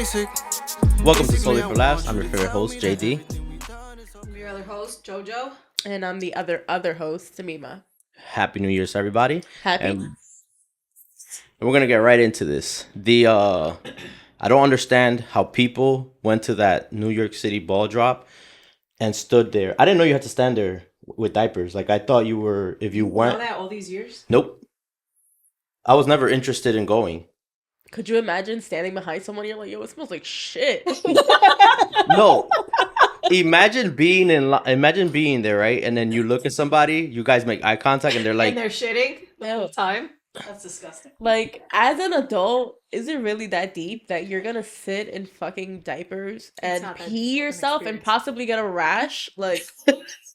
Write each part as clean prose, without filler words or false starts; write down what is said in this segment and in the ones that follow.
Welcome to Souly for Laughs. I'm your favorite host, JD. I'm your other host, JoJo. And I'm the other host, Tamima. Happy New Year's, everybody. Happy. And we're gonna get right into this. I don't understand how people went to that New York City ball drop and stood there. I didn't know you had to stand there with diapers. Like, I thought you were, if you went. Know that all these years? Nope. I was never interested in going. Could you imagine standing behind someone and you're like, yo, it smells like shit? No. Imagine being there, right? And then you look at somebody, you guys make eye contact, and they're like, and they're shitting the whole time. That's disgusting. Like, as an adult, is it really that deep that you're gonna sit in fucking diapers and pee yourself and possibly get a rash? Like,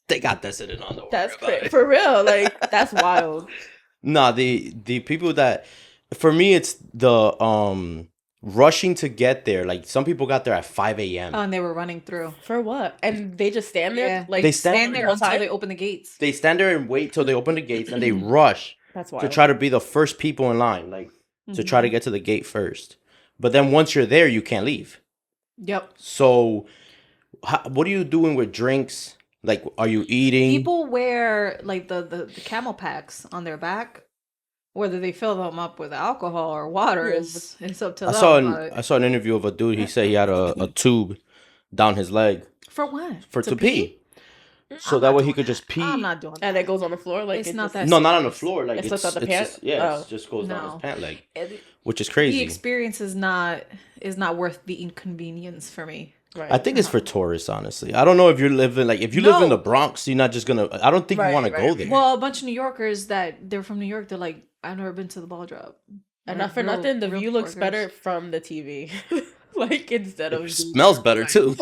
they got that sitting on the. That's crazy for real. Like, that's wild. No, the people that, for me, it's the rushing to get there. Like, some people got there at 5 a.m. Oh, and they were running through. For what? And they just stand there? Yeah. Like, they stand there until they open the gates. They stand there and wait till they open the gates, and they rush. That's wild. To try to be the first people in line, like, to try to get to the gate first. But then once you're there, you can't leave. Yep. So, what are you doing with drinks? Like, are you eating? People wear, like, the camel packs on their back. Whether they fill them up with alcohol or water is it's up to them. I saw an interview of a dude. He said he had a tube down his leg. For what? To pee. So that way he could just pee. I'm not doing that. And it goes on the floor? Like, it's not that. No, not on the floor. Like, it slips out the pant? It just goes down his pant leg. Which is crazy. The experience is not worth the inconvenience for me. Right. I think it's for tourists, honestly. I don't know if you're living, like, if you live in the Bronx, you're not just gonna, I don't think you want to go there. Well, a bunch of New Yorkers they're from New York, they're like, I've never been to the ball drop. And not for nothing, the view looks better from the TV. Like, instead of... It smells better, too.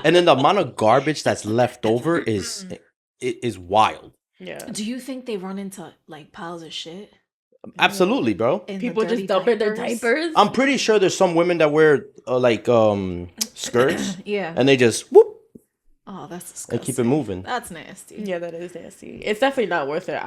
And then the amount of garbage that's left over is wild. Yeah. Do you think they run into, like, piles of shit? Absolutely, bro. People just dumping their diapers? I'm pretty sure there's some women that wear, skirts. Yeah. And they just, whoop. Oh, that's disgusting. And keep it moving. That's nasty. Yeah, that is nasty. It's definitely not worth it.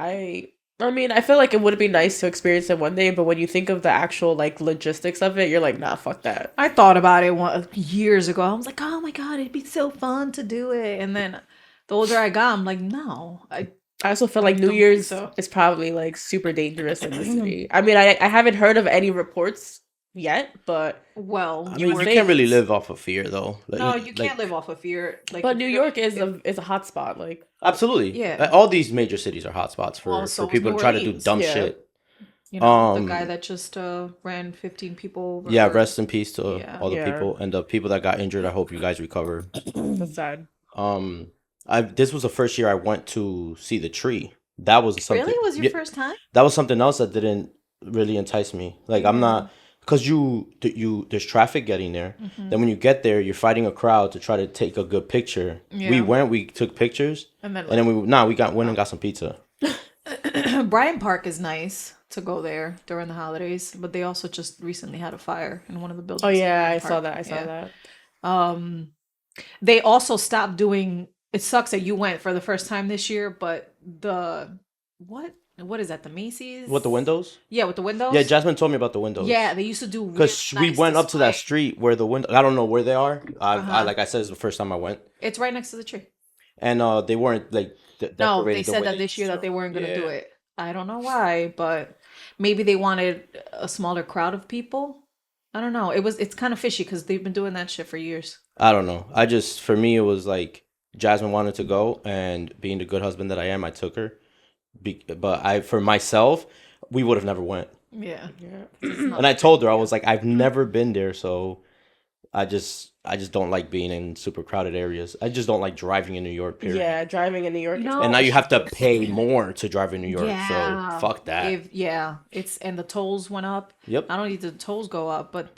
I mean, I feel like it would be nice to experience it one day, but when you think of the actual, like, logistics of it, you're like, nah, fuck that. I thought about it years ago. I was like, oh my God, it'd be so fun to do it. And then the older I got, I'm like, no. I also feel like New Year's is probably, like, super dangerous in the city. I mean, I haven't heard of any reports yet, but... Well, I mean, you can't really live off of fear, though. Like, no, you can't live off of fear. Like, but New York is a hot spot, like... Absolutely. Yeah. All these major cities are hot spots for people to try to do dumb shit. You know, the guy that just ran 15 people over. Yeah, rest in peace to all the people. And the people that got injured, I hope you guys recover. That's sad. This was the first year I went to see the tree. That was something... Really? Was your first time? That was something else that didn't really entice me. Like, I'm not... Because there's traffic getting there. Mm-hmm. Then when you get there, you're fighting a crowd to try to take a good picture. Yeah. We took pictures, and then we went and got some pizza. Bryant Park is nice to go there during the holidays, but they also just recently had a fire in one of the buildings. Oh yeah, I saw that. They also stopped doing. It sucks that you went for the first time this year, but what is that? The Macy's? With the windows? Yeah, with the windows. Yeah, Jasmine told me about the windows. Yeah, they used to do because we went up to that street where the window. I don't know where they are. Like I said, it's the first time I went. It's right next to the tree. And they weren't like. No, they said that this year that they weren't gonna do it. I don't know why, but maybe they wanted a smaller crowd of people. I don't know. It's kind of fishy because they've been doing that shit for years. I don't know. For me, it was like Jasmine wanted to go, and being the good husband that I am, I took her. But for myself, we would have never went. Yeah. And I told her, I was like, I've never been there, so I just don't like being in super crowded areas. I just don't like driving in New York. Period. Yeah, driving in New York. No. And now you have to pay more to drive in New York. Yeah. So fuck that. And the tolls went up. Yep. Not only did the tolls go up, but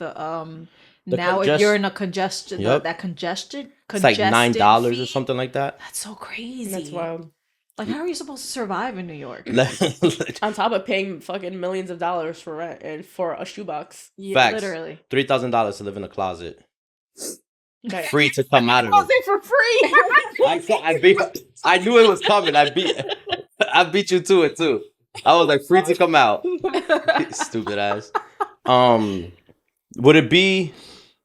if you're in a congestion, that congested, it's like $9 or something like that. That's so crazy. That's wild. Like, how are you supposed to survive in New York? On top of paying fucking millions of dollars for rent and for a shoebox. Yeah, facts. Literally. $3,000 to live in a closet. Okay. Free to come out of it. It for free. I knew it was coming. I beat you to it too. I was like, free to come out. Stupid ass. Would it be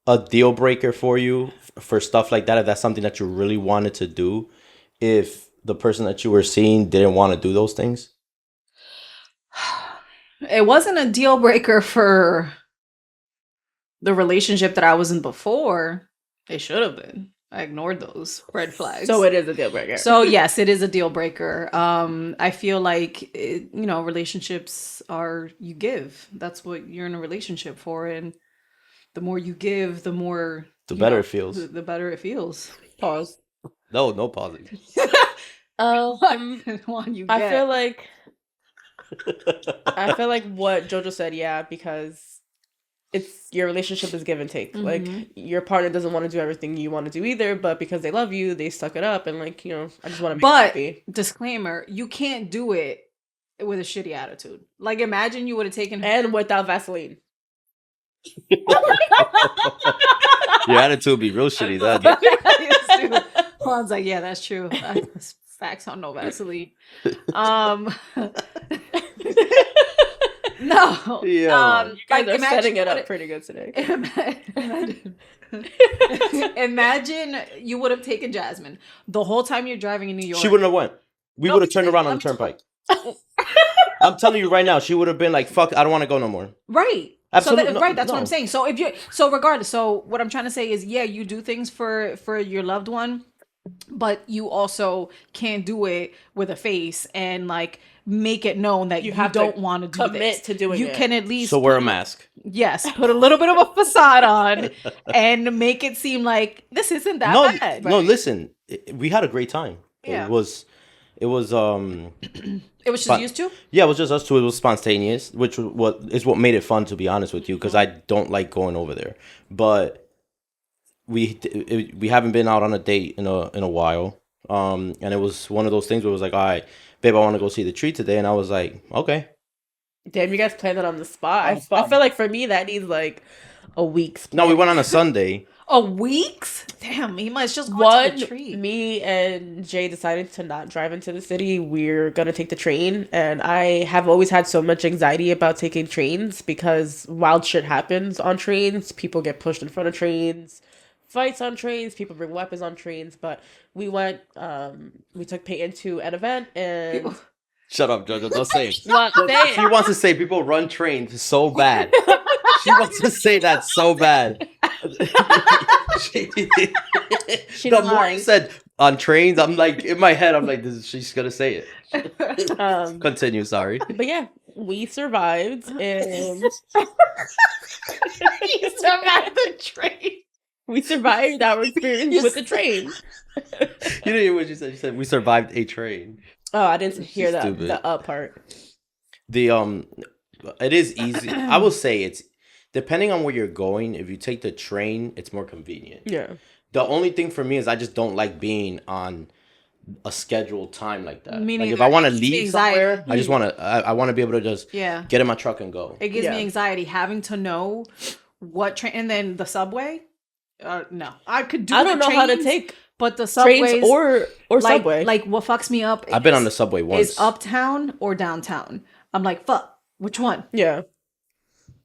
a deal breaker for you for stuff like that if that's something that you really wanted to do? If the person that you were seeing didn't want to do those things? It wasn't a deal breaker for the relationship that I was in before. It should have been. I ignored those red flags. So it is a deal breaker. So yes, it is a deal breaker. I feel like relationships are you give. That's what you're in a relationship for, and the more you give, the more The better it feels. The better it feels. Pause. No pausing. One you I get. feel like what Jojo said, yeah, because it's your relationship is give and take. Mm-hmm. Like your partner doesn't want to do everything you want to do either, but because they love you, they suck it up and like, I just want to make you happy. Disclaimer, you can't do it with a shitty attitude. Like imagine you would have taken and without Vaseline. Your attitude would be real shitty that. Juan's like, yeah, that's true. Facts on no Vaseline. No. Yeah. You guys are setting it up pretty good today. Imagine you would have taken Jasmine the whole time you're driving in New York. She wouldn't have went. We would have turned around on the turnpike. I'm telling you right now, she would have been like, "Fuck, I don't want to go no more." Right. Absolutely. So that's what I'm saying. So regardless, so what I'm trying to say is, yeah, you do things for your loved one, but you also can't do it with a face and like make it known that you don't want to do commit to doing it. You can at least wear a mask. Yes, put a little bit of a facade on and make it seem like this isn't that bad. No, listen, we had a great time. Yeah. It was It was just used to? Yeah, it was just us two. It was spontaneous, which is what made it fun, to be honest with you, because I don't like going over there. But we haven't been out on a date in a while, and it was one of those things where it was like, all right, babe, I want to go see the tree today, and I was like, okay. Damn, you guys planned it on the spot. I feel like for me that needs like a week's plan. No, we went on a Sunday. A week's? Damn, he must just go to the tree. Me and Jay decided to not drive into the city. We're gonna take the train, and I have always had so much anxiety about taking trains because wild shit happens on trains. People get pushed in front of trains, fights on trains, people bring weapons on trains. But we went, we took Peyton to an event, and Shut up, Jojo. Don't say it. What? She wants to say people run trains so bad. She wants to say that so bad. She the more you said on trains, I'm like, in my head, I'm like, she's gonna say it. Continue, sorry. But yeah, we survived, and You survived the train. we survived our experience with the train. You didn't hear what she said. She said we survived a train. Oh, I didn't hear the up part. It is easy. I will say it's depending on where you're going. If you take the train, it's more convenient. Yeah. The only thing for me is I just don't like being on a scheduled time like that. Me Like neither. if I want to It gives me leave anxiety. somewhere, I just want to. I want to be able to just get in my truck and go. It gives me anxiety having to know what train, and then the subway. No, I could do. I don't know how to take, but the subways trains or like, subway. Like what fucks me up. I've been on the subway once. Is uptown or downtown? I'm like, fuck, which one? Yeah.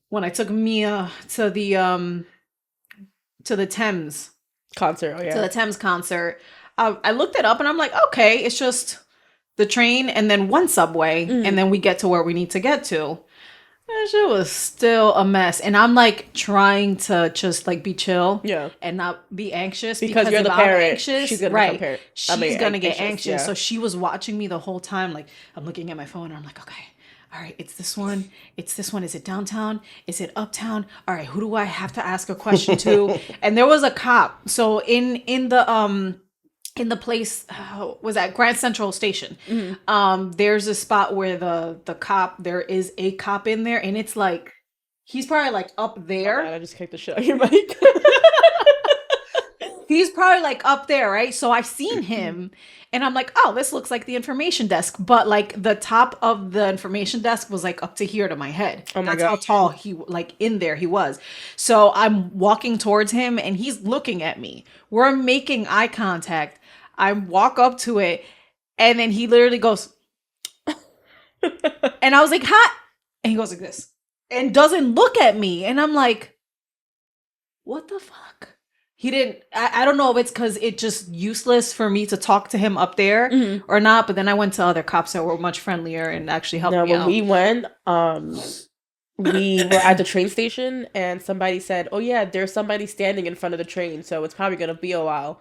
When I took Mia to the Thames concert, to the Thames concert, I looked it up and I'm like, okay, it's just the train and then one subway, and then we get to where we need to get to. That shit was still a mess, and I'm like trying to just like be chill, and not be anxious because you're the parent. Anxious, she's gonna become parent. She's gonna get anxious, so she was watching me the whole time. Like I'm looking at my phone, and I'm like, okay, all right, it's this one. It's this one. Is it downtown? Is it uptown? All right, who do I have to ask a question to? And there was a cop. So in the place was at Grand Central Station. There's a spot where there is a cop in there, and it's like he's probably like up there. Oh God, I just kicked the shit out of your mic. He's probably like up there, right? So I seen him, and I'm like, oh, this looks like the information desk, but like the top of the information desk was like up to here to my head. Oh my That's God. how tall he like in there he was. So I'm walking towards him, and he's looking at me. We're making eye contact. I walk up to it, and then he literally goes, and I was like, "Hi," and he goes like this, and doesn't look at me, and I'm like, what the fuck? He didn't. I don't know if it's because it's just useless for me to talk to him up there or not. But then I went to other cops that were much friendlier and actually helped No, me when out. we went, we were at the train station and somebody said, "Oh yeah, there's somebody standing in front of the train, so it's probably gonna be a while."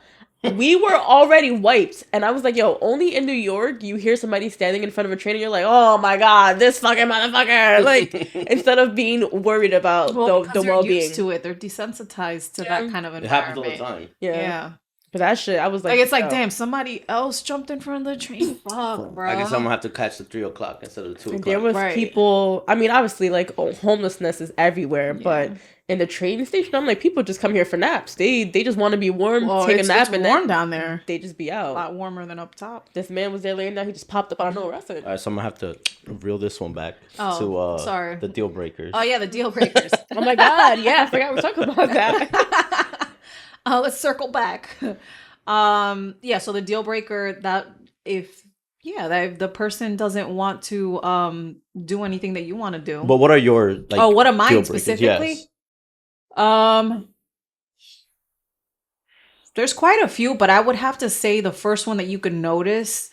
We were already wiped, and I was like, "Yo, only in New York you hear somebody standing in front of a train, and you're like, oh my god, this fucking motherfucker!" Like instead of being worried about the they're well-being. used to it. They're desensitized to that kind of environment. It happens all the time. Yeah. But that shit, I was like, Like it's like, yo. damn, somebody else jumped in front of the train. Fuck, bro. I guess I'm gonna have to catch the 3 o'clock instead of the 2 o'clock. There was Right. people. I mean, obviously, like homelessness is everywhere, but in the train station, I'm like, people just come here for naps. They just want to be warm, take a nap, It's and warm then down there. they just be A out. lot warmer than up top. This man was there laying down. He just popped up out of nowhere. I said, All right, so I'm gonna have to reel this one back Oh, to sorry. the deal breakers. Oh yeah, the deal breakers. "Oh my god, yeah, I forgot we're talking about that." Let's circle back. Yeah, so the deal breaker that if the person doesn't want to do anything that you want to do. But what are your like? What am deal I breakers? specifically? Yes. There's quite a few, but I would have to say the first one that you could notice,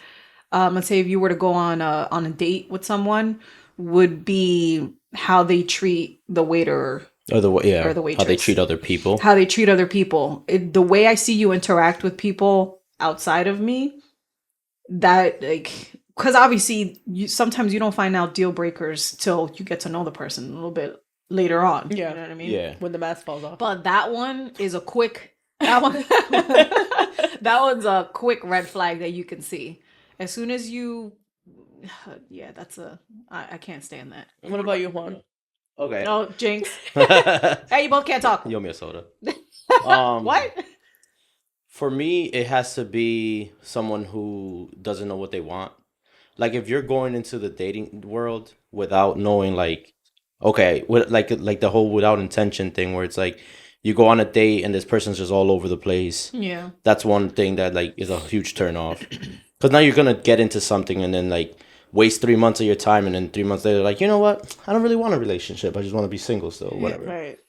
let's say if you were to go on a date with someone, would be how they treat the waiter Or the or the how they waitress. treat other people. How they treat other people. The way I see you interact with people outside of me, that like, because obviously sometimes you don't find out deal breakers till you get to know the person a little bit later on. Yeah. You know what I mean? Yeah. When the mask falls off. But that one is a quick. That one. That one's a quick red flag that you can see as soon as you. Yeah, that's a. I can't stand that. What about you, Juan? Okay. No, Jinx. You Hey, you both can't talk. owe me a soda. What? For me, it has to be someone who doesn't know what they want. Like if you're going into the dating world without knowing, like, okay, with like the whole without intention thing, where it's like you go on a date and this person's just all over the place. Yeah. That's one thing that like is a huge turn off. Because now you're gonna get into something and then like waste 3 months of your time, and then 3 months later, like, you know what? I don't really want a relationship. I just want to be single still. Whatever. Right.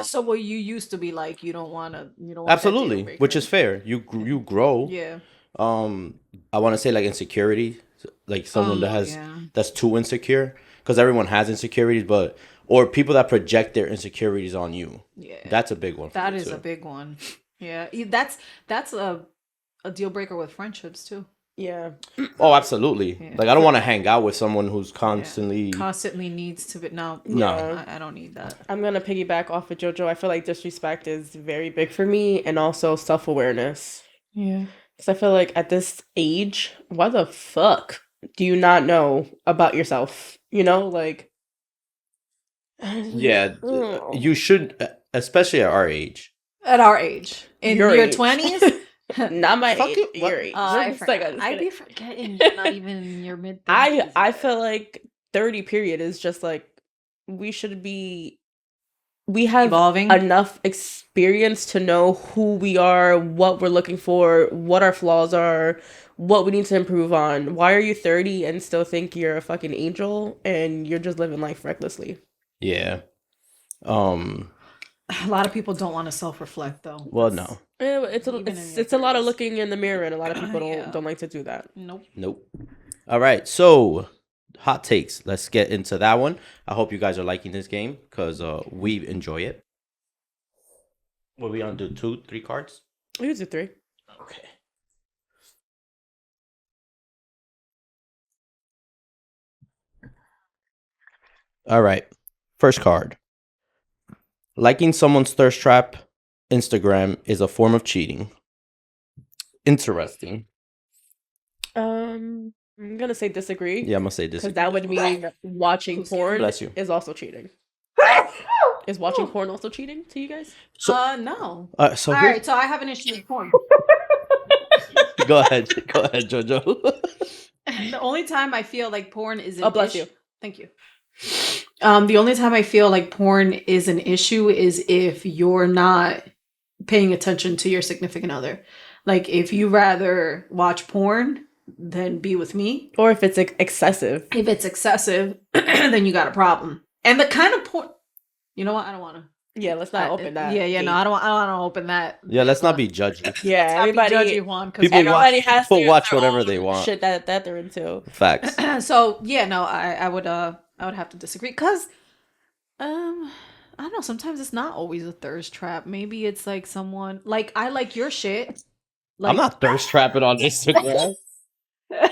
So what you used to be like, you don't want that deal Absolutely, breaker. which is fair. You grow. Yeah. I want to say like insecurity, like someone that has yeah. that's too insecure, because everyone has insecurities, but or people that project their insecurities on you. Yeah. That's a big one. That is a big one. Yeah. That's a deal breaker with friendships too. Yeah. Oh, absolutely. Yeah. Like I don't want to hang out with someone who's constantly. Constantly needs to be no. I don't need that. I'm gonna piggyback off of JoJo. I feel like disrespect is very big for me, and also self-awareness. Yeah. Because I feel like at this age, why the fuck do you not know about yourself? You know, like. Yeah, you should, especially at our age. At our age, in Your your age. 20s. Not my Fuck age, it, what? your age. I It's like, I'm just I'd be kidding. forgetting you're not even in your mid. I feel like 30 period is just like we have Evolving. enough experience to know who we are, what we're looking for, what our flaws are, what we need to improve on. Why are you 30 and still think you're a fucking angel and you're just living life recklessly? Yeah. A lot of people don't want to self-reflect though. Well, no. It's Even in your it's a lot of looking in the mirror, and a lot of people Yeah. don't like to do that. Nope. Nope. All right. So, hot takes. Let's get into that one. I hope you guys are liking this game because we enjoy it. What are we gonna do? 2, 3 cards? We could do 3. Okay. All right. First card. Liking someone's thirst trap Instagram is a form of cheating. Interesting. I'm gonna say disagree. Yeah, I'm gonna say this. Because that would mean watching porn Bless you. is also cheating. Is watching porn also cheating to you guys? So, No. so All here, right, so I have an issue with porn. go ahead, Jojo. The only time I feel like porn is an Oh, bless issue. you. Thank you. The only time I feel like porn is an issue is if you're not paying attention to your significant other. Like if you rather watch porn than be with me. Or if it's excessive. If it's excessive, then you got a problem. And the kind of porn, you know what? I don't want to. Yeah, let's not open that. Yeah. No, I don't want to open that. Yeah, let's not be judgy. Yeah, Let's not be everybody. judgy, Juan, 'cause People watch. Everybody has People their watch whatever own they want. shit that they're into. Facts. So yeah, no, I would have to disagree because I don't know. Sometimes it's not always a thirst trap. Maybe it's like someone like I like your shit. Like, I'm not thirst trapping on Instagram. wait.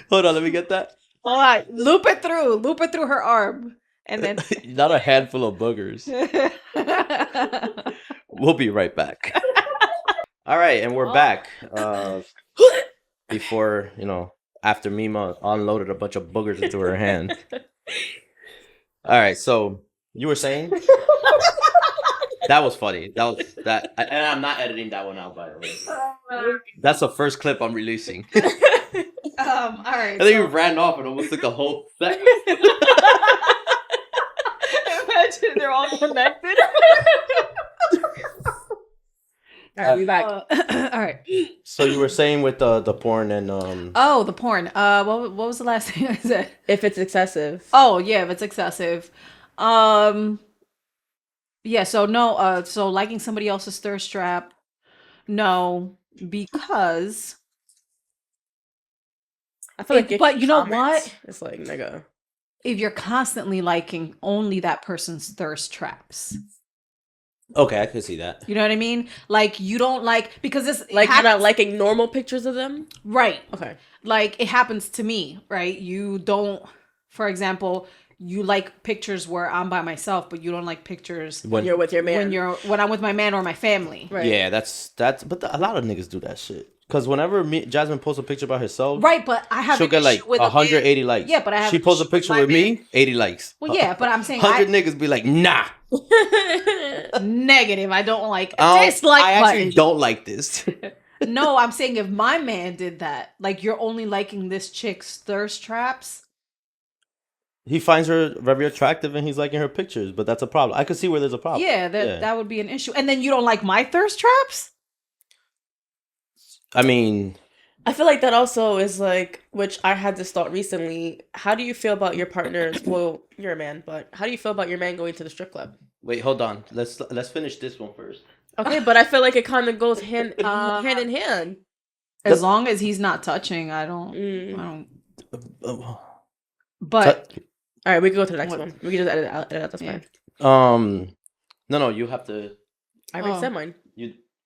Hold on, let me get that. all right, loop it through her arm, and then Not a handful of boogers. We'll be right back. All right, and we're back. Before, after Mima unloaded a bunch of boogers into her hand. All right, so you were saying? That was funny. And I'm not editing that one out, by the way. That's the first clip I'm releasing. all right. I think you ran off and almost took a whole second. Imagine they're all connected. All right, we back. All right. So you were saying with the porn and Oh, the porn. What was the last thing I said? If it's excessive. Oh yeah, if it's excessive. Yeah. So no. So liking somebody else's thirst trap. No, because I feel like, but you know what? It's like, nigga. If you're constantly liking only that person's thirst traps. Okay, I can see that. You know what I mean? Like you don't like because this Like you're not liking normal pictures of them? Right. Okay. Like it happens to me, right? You don't, for example, you like pictures where I'm by myself, but you don't like pictures When you're with your man. when I'm with my man or my family. Right. Yeah, that's but a lot of niggas do that shit. Because whenever Jasmine posts a picture about herself, Right, but I have she'll get like 180 likes. Yeah, but I have she posts a issue with picture my with me, man. 80 likes. Well, yeah, but I'm saying 100 niggas be like, nah. Negative. I don't like I dislike actually button. don't like this. No, I'm saying if my man did that, like you're only liking this chick's thirst traps. He finds her very attractive and he's liking her pictures, but that's a problem. I could see where there's a problem. Yeah, that would be an issue. And then you don't like my thirst traps? I mean, I feel like that also is like, which I had this thought recently. How do you feel about your partner's? Well, you're a man, but how do you feel about your man going to the strip club? wait, hold on. Let's finish this one first. Okay, but I feel like it kind of goes hand in hand. As long as he's not touching, I don't. But All right, we can go to the next one. We can just edit out. That's fine. No, you have to. I already said mine.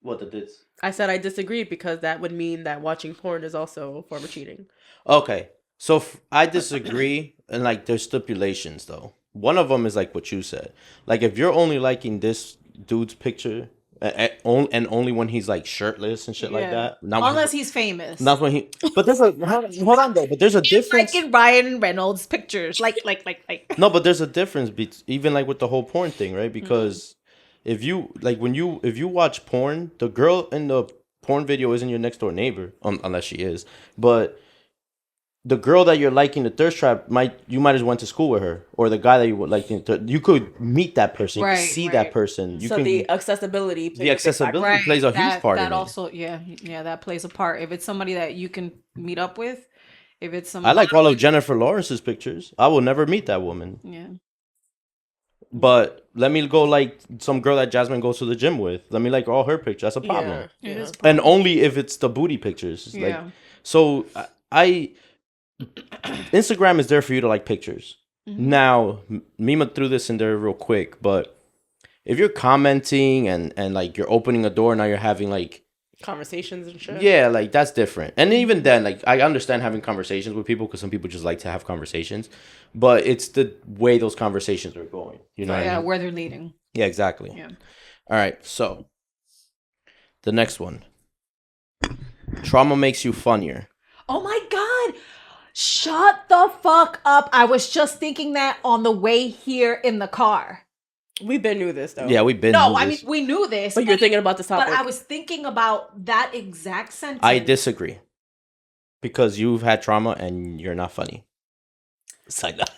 What the dits? I said I disagree because that would mean that watching porn is also a form of cheating. Okay, so I disagree, and like there's stipulations though. One of them is like what you said. Like if you're only liking this dude's picture, and only when he's like shirtless and shit like that. Not unless he's famous. Not when he. But there's a hold on though. But there's a difference. Like in Ryan Reynolds pictures, like. No, but there's a difference. Even like with the whole porn thing, right? Because if you watch porn, the girl in the porn video isn't your next door neighbor, unless she is. But the girl that you're liking the thirst trap you might as well went to school with her, or the guy that you would like. You could meet that person, you could see that person. The accessibility plays a huge part. That also, that plays a part. If it's somebody that you can meet up with, if it's somebody I like all of Jennifer Lawrence's pictures. I will never meet that woman. Yeah. But let me go like some girl that Jasmine goes to the gym with. Let me like all her pictures. That's a problem. Yeah. It is. And only if it's the booty pictures. Yeah. Like, so Instagram is there for you to like pictures. Mm-hmm. Now, Mima threw this in there real quick, but if you're commenting and like you're opening a door, now you're having like conversations and shit. Yeah, like that's different. And even then, like I understand having conversations with people because some people just like to have conversations, but it's the way those conversations are going. You know? Yeah, where they're leading. Yeah, exactly. Yeah. All right, so the next one. Trauma makes you funnier. Oh my God. Shut the fuck up. I was just thinking that on the way here in the car. We've been knew this though. Yeah, we've been. No, I mean we knew this. But you're thinking about this topic. But I was thinking about that exact sentence. I disagree. Because you've had trauma and you're not funny. It's like that.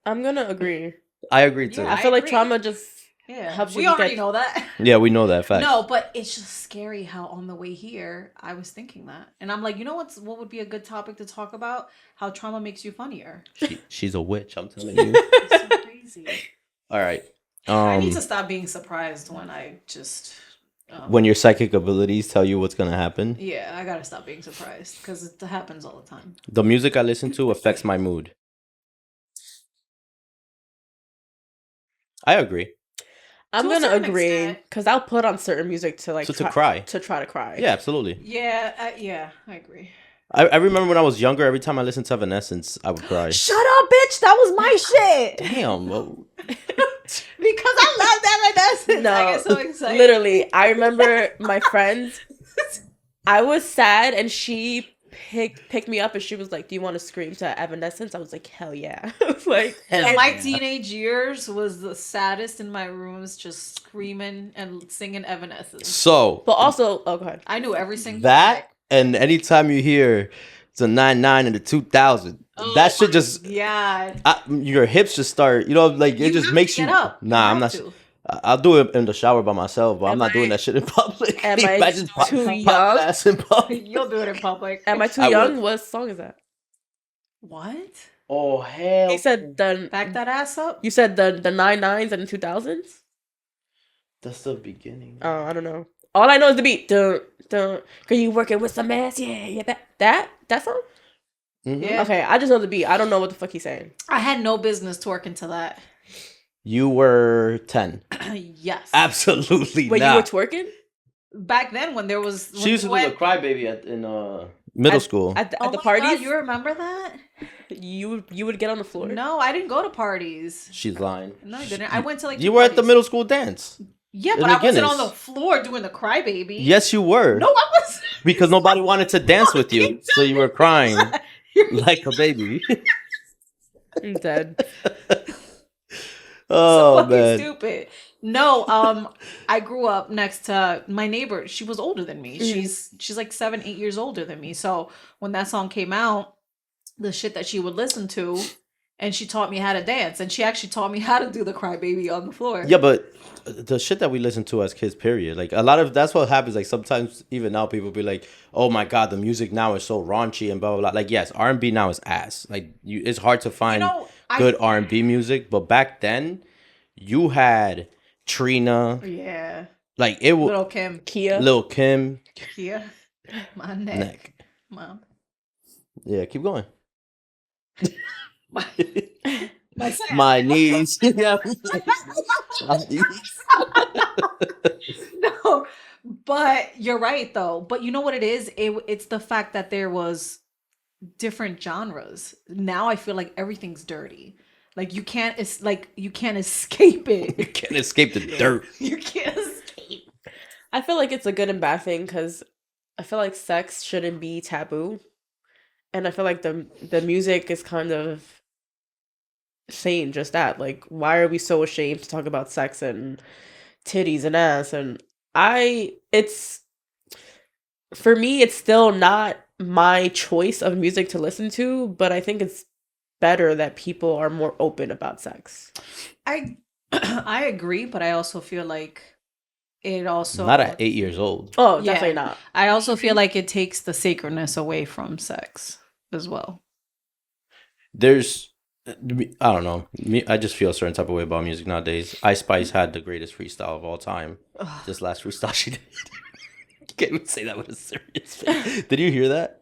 I'm gonna agree. I agree too. I feel like trauma just Yeah, Helps you we look already at- know that. Yeah, we know that fact. No, but it's just scary how on the way here I was thinking that, and I'm like, you know what would be a good topic to talk about? How trauma makes you funnier. She's a witch. I'm telling you. It's so crazy. All right. I need to stop being surprised when I just. When your psychic abilities tell you what's gonna happen. Yeah, I gotta stop being surprised because it happens all the time. The music I listen to affects my mood. I agree. I'm To a gonna certain agree extent. because I'll put on certain music to like To cry. to try to cry. Yeah, absolutely. Yeah, yeah, I agree. I remember when I was younger, every time I listened to Evanescence, I would cry. Shut up, bitch! That was my shit. Damn. Well, Because I love Evanescence. No, I get so excited. literally, I remember my friends. I was sad, and she picked me up, and she was like, "Do you want to scream to Evanescence?" I was like, "Hell yeah!" Like, And my teenage years was the saddest in my rooms, just screaming and singing Evanescence. so but also, oh, go ahead. I knew every single that, and anytime you hear it's a 99 and a 2000, that shit just Yeah. your hips just start. You know, like it You just have makes to you. get up. You Nah, I'm have not. to. I'll do it in the shower by myself, but I'm Am not doing I- that shit in public. am I Imagine too pop young? ass in public. You'll do it in public. Am I too I young? would. What song is that? What? Oh hell! You said the Back that ass up? you said the 99s and the 2000s. That's the beginning. Oh, I don't know. All I know is the beat. Dun dun. Cause you working with some ass? Yeah. That song. Mhm. Yeah. Okay, I just know the beat. I don't know what the fuck he's saying. I had no business twerking to that. You were 10. Yes. Absolutely When not. you were twerking Back then when there was She used to do the crybaby in middle school. at the Oh my parties, God, you remember that? you would get on the floor. No, I didn't go to parties. She's lying. No, I didn't. I went to like You two were at the parties. middle school dance. Yeah, in but I wasn't Guinness. on the floor doing the crybaby. Yes, you were. No, I was. Because nobody wanted to dance with you, so you were crying like a baby. I'm dead. Oh fucking man. stupid. No, I grew up next to my neighbor. She was older than me. She's like 7, 8 years older than me. So when that song came out, the shit that she would listen to, and she taught me how to dance, and she actually taught me how to do the crybaby on the floor. Yeah, but the shit that we listen to as kids, period. Like a lot of that's what happens. Like sometimes even now people be like, "Oh my god, the music now is so raunchy and blah blah blah." Like yes, R&B now is ass. Like it's hard to find good R&B music. But back then, you had Trina. Yeah. Like it was Little Kim. Kia. Lil Kim. Kia. My neck. Mom. Yeah, keep going. My, My knees. Yeah. My knees. No, but you're right though. But you know what it is? It's the fact that there was different genres. Now I feel like everything's dirty. Like you can't. It's like you can't escape You it. can't escape the dirt. You can't escape. I feel like it's a good and bad thing because I feel like sex shouldn't be taboo, and I feel like the music is kind of saying just that. Like, why are we so ashamed to talk about sex and titties and ass? And it's for me, it's still not my choice of music to listen to, but I think it's better that people are more open about sex. I I agree, but I also feel like it also Not at 8 years old. Oh, Yeah. definitely not. I also feel like it takes the sacredness away from sex as well. There's, I don't know. I just feel a certain type of way about music nowadays. Ice Spice had the greatest freestyle of all time. This last freestyle she did. You can't even say that with a serious face. Did you hear that?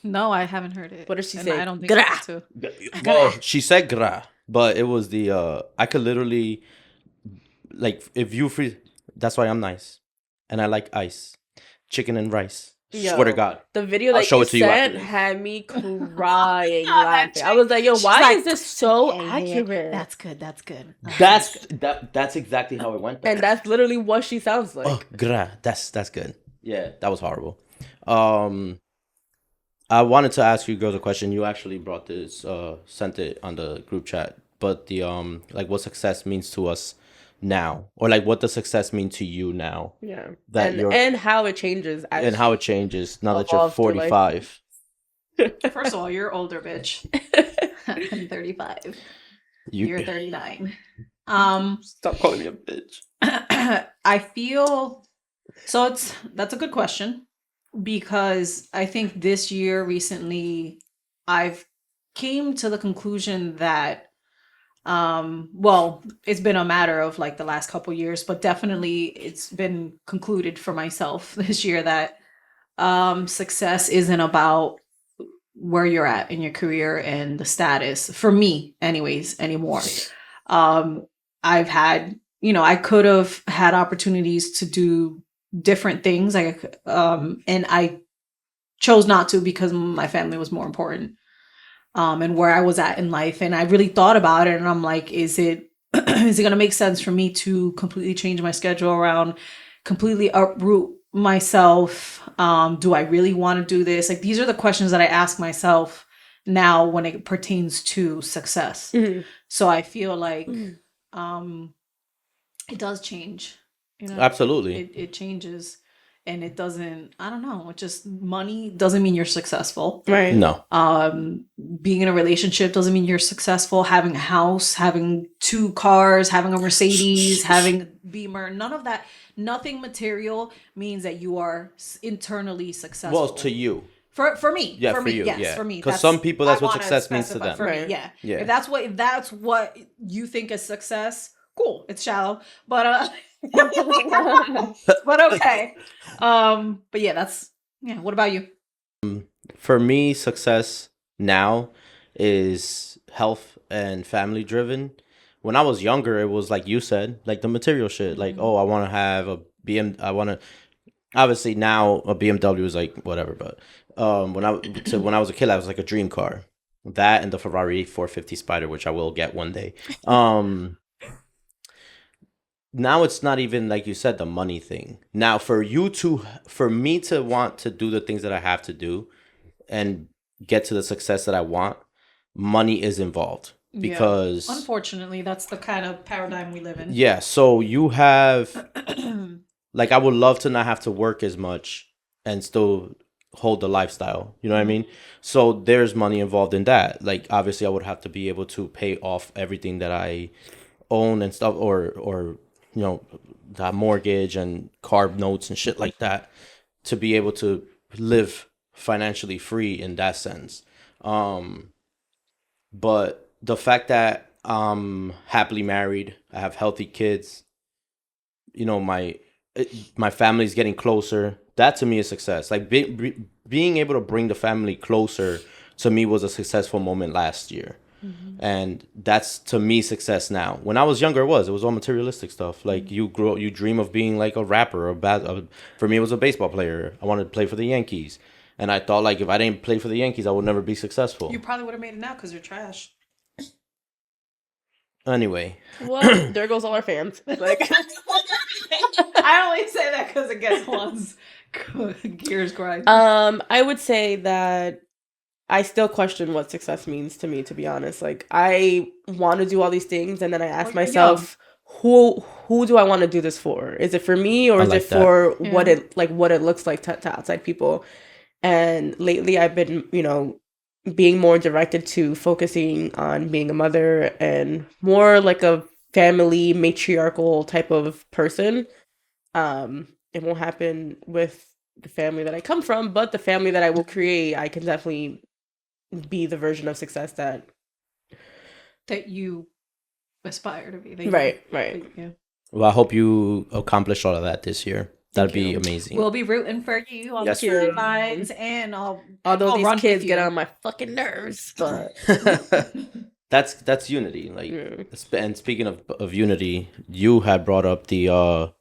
No, I haven't heard it. What did she And say? I don't think Gra. so too. Well, she said gra, but it was the, I could literally, like, if you free, that's why I'm nice. And I like ice. Chicken and rice. Yo, Swear to God. The video I'll that show you it to you sent after. had me crying laughing. I was like, yo, She's why like, is this so Yeah, accurate? That's good. That's good. That's exactly how it went. And that's literally what she sounds like. Oh, gra. That's good. Yeah, that was horrible. I wanted to ask you girls a question. You actually brought this, sent it on the group chat. But the like, what success means to us now, or like, what does success mean to you now? Yeah. That and, you're and how it changes. As and how it changes now that you're evolve through life. 45. First of all, you're older, bitch. I'm 35. You're 39. Stop calling me a bitch. I feel so that's a good question because I think this year recently I've came to the conclusion that well, it's been a matter of like the last couple years, but definitely it's been concluded for myself this year that success isn't about where you're at in your career and the status for me anyways anymore. um I've had, I could have had opportunities to do different things, like and I chose not to because my family was more important, and where I was at in life. And I really thought about it and I'm like, is it is it going to make sense for me to completely change my schedule around, completely uproot myself? Do I really want to do this? Like, these are the questions that I ask myself now when it pertains to success. Mhm. So I feel like it does change, Absolutely. it changes. And it doesn't, I don't know, it just, money doesn't mean you're successful. Right. No. Being in a relationship doesn't mean you're successful. Having a house, having 2 cars, having a Mercedes, having a Beamer, none of that, nothing material means that you are internally successful. Well, to you. For me, Yeah, for for me, you, yes, yeah. for me. Because some people, that's I what wanna success means to specify them. For Right. me, yeah. Yeah. If that's what you think is success, cool. It's shallow, but but okay. But yeah, that's yeah. What about you? For me, success now is health and family driven. When I was younger, it was like you said, like the material shit. Like, oh, I want to have a I want to. Obviously, now a BMW is like whatever, but when I was a kid, I was like a dream car. That and the Ferrari 450 Spider, which I will get one day. Now it's not even like you said the money thing. Now for me to want to do the things that I have to do and get to the success that I want, money is involved because unfortunately, that's the kind of paradigm we live in. yeah. So you have like I would love to not have to work as much and still hold the lifestyle. You know what I mean? So there's money involved in that. Like obviously, I would have to be able to pay off everything that I own and stuff, or that mortgage and car notes and shit like that to be able to live financially free in that sense. But the fact that I'm happily married, I have healthy kids, my family's getting closer. That to me is success. Like being able to bring the family closer to me was a successful moment last year. And that's to me success now. When I was younger, it was all materialistic stuff. Like you dream of being like a rapper, for me it was a baseball player. I wanted to play for the Yankees, and I thought like if I didn't play for the Yankees, I would never be successful. You probably would have made it now because you're trash. Anyway, Well, there goes all our fans. Like, I only say that because it gets one's gears grinding. I would say that I still question what success means to me, to be honest. Like, I want to do all these things, and then I ask myself, who do I want to do this for? Is it for me, or is it for what it looks like to outside people? And lately, I've been, being more directed to focusing on being a mother and more like a family matriarchal type of person. It won't happen with the family that I come from, but the family that I will create, I can definitely be the version of success that you aspire to be. Right. Yeah. well, I hope you accomplish all of that this year. That'd be amazing. We'll be rooting for you on the sidelines, and although these kids get on my fucking nerves, but that's unity. Like, and speaking of unity, you had brought up the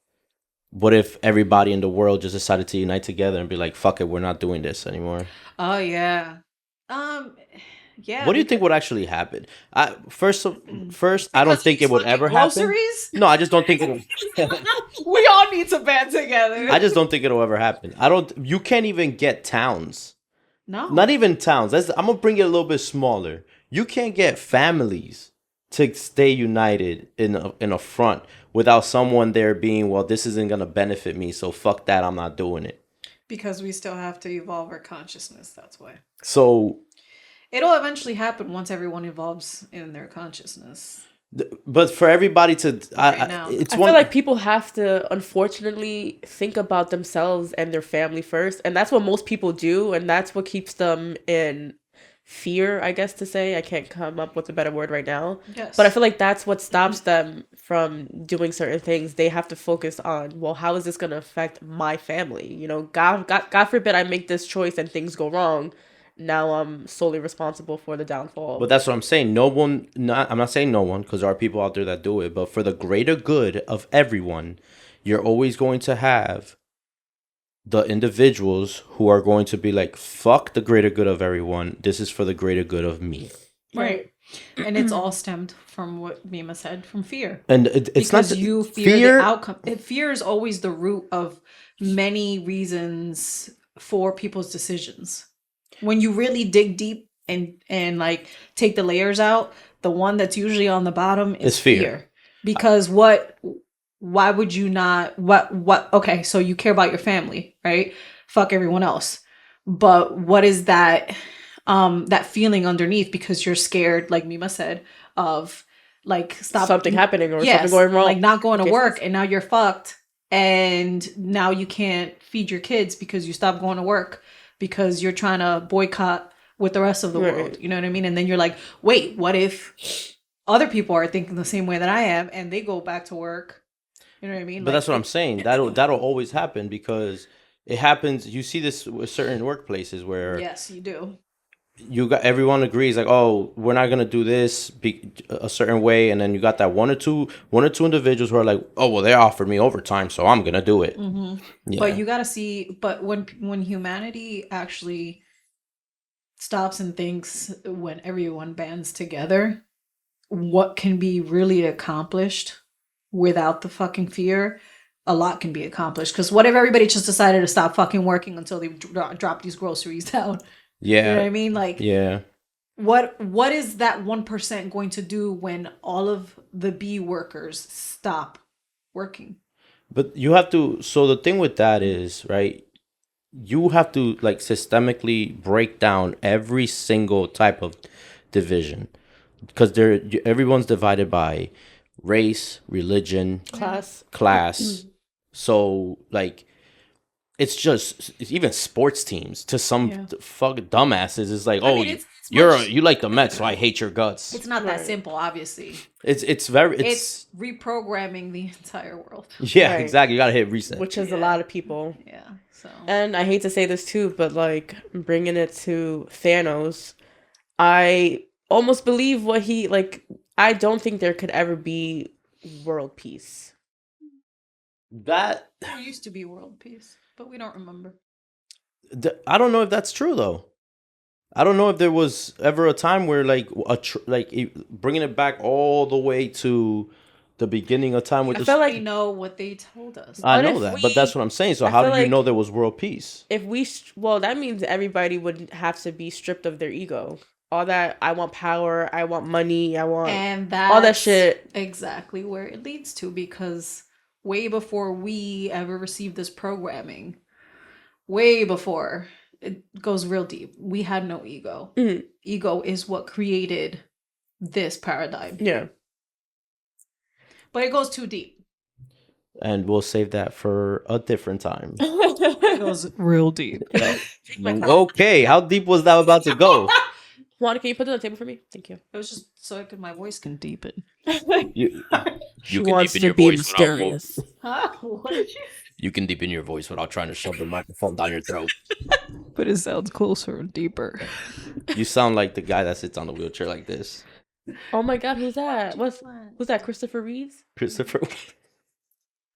what if everybody in the world just decided to unite together and be like, fuck it, we're not doing this anymore. Oh yeah. Yeah. What do you think would actually happen? First, I don't think it would ever happen. No, I just don't think it. We all need to band together. I just don't think it'll ever happen. You can't even get towns. No. Not even towns. I'm gonna bring it a little bit smaller. You can't get families to stay united in a front without someone there being, well, this isn't gonna benefit me, so fuck that, I'm not doing it. Because we still have to evolve our consciousness. That's why. So. It'll eventually happen once everyone evolves in their consciousness. But for everybody to, Right now. it's I one. feel like people have to, unfortunately, think about themselves and their family first. And that's what most people do. And that's what keeps them in fear, I guess to say. I can't come up with a better word right now. Yes. But I feel like that's what stops them from doing certain things. They have to focus on, well, how is this going to affect my family? You know, God forbid I make this choice and things go wrong. Now I'm solely responsible for the downfall. But that's what I'm saying. No one, not I'm not saying no one, because there are people out there that do it. But for the greater good of everyone, you're always going to have the individuals who are going to be like, "Fuck the greater good of everyone. This is for the greater good of me." Right. And it's all stemmed from what Mima said, from fear. And it's Because not you fear the outcome. Fear is always the root of many reasons for people's decisions. When you really dig deep and like take the layers out, the one that's usually on the bottom is It's fear. Because why would you not okay, so you care about your family, right? Fuck everyone else. But what is that that feeling underneath, because you're scared, like Mima said, of like something happening or something going wrong, like not going to work, and now you're fucked, and now you can't feed your kids because you stopped going to work because you're trying to boycott with the rest of the world. You know what I mean? And then you're like, wait, what if other people are thinking the same way that I am and they go back to work? You know what I mean? But that's what I'm saying. That'll always happen, because it happens. You see this with certain workplaces where yes, you do. you got everyone agrees like, oh, we're not gonna do this a certain way, and then you got that one or two individuals who are like, oh, well, they offered me overtime, so I'm gonna do it. Yeah. But you gotta see. But when humanity actually stops and thinks, when everyone bands together, what can be really accomplished without the fucking fear, a lot can be accomplished. Because what if everybody just decided to stop fucking working until they drop these groceries down? Yeah. You know what I mean? Like, yeah. What is that 1% going to do when all of the B workers stop working? But you have to. So the thing with that is, right, you have to like systemically break down every single type of division, because everyone's divided by race, religion, class. So like, it's even sports teams to some fuck dumbasses. It's like, you like the Mets, so I hate your guts. It's not that simple, obviously. It's reprogramming the entire world. Yeah, exactly. You gotta hit reset, which is a lot of people. Yeah. So, and I hate to say this too, but like bringing it to Thanos, I almost believe what he like. I don't think there could ever be world peace. There used to be world peace, but we don't remember. I don't know if that's true though. I don't know if there was ever a time where like bringing it back all the way to the beginning of time with I feel like we know what they told us. I know that, but that's what I'm saying. So how do you know there was world peace? If that means everybody would have to be stripped of their ego. All that, I want power, I want money, I want all that shit. Exactly where it leads to, because way before we ever received this programming, way before, it goes real deep. We had no ego. Mm-hmm. Ego is what created this paradigm. Yeah. But it goes too deep. And we'll save that for a different time. It goes real deep. Okay, how deep was that about to go? Juan, can you put it on the table for me? Thank you. It was just so my voice can deepen. You can deepen your voice mysterious. Huh? What did you? You can deepen your voice without trying to shove the microphone down your throat. But it sounds closer and deeper. You sound like the guy that sits on the wheelchair like this. Oh my God, who's that? Who's that? Christopher Reeves? Christopher.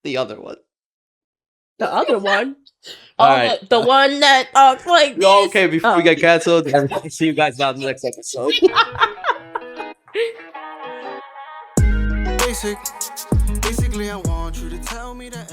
The other one. The other one? All right. The one that like this. Okay, before we get canceled, see you guys on the next episode. Basically, I want you to tell me that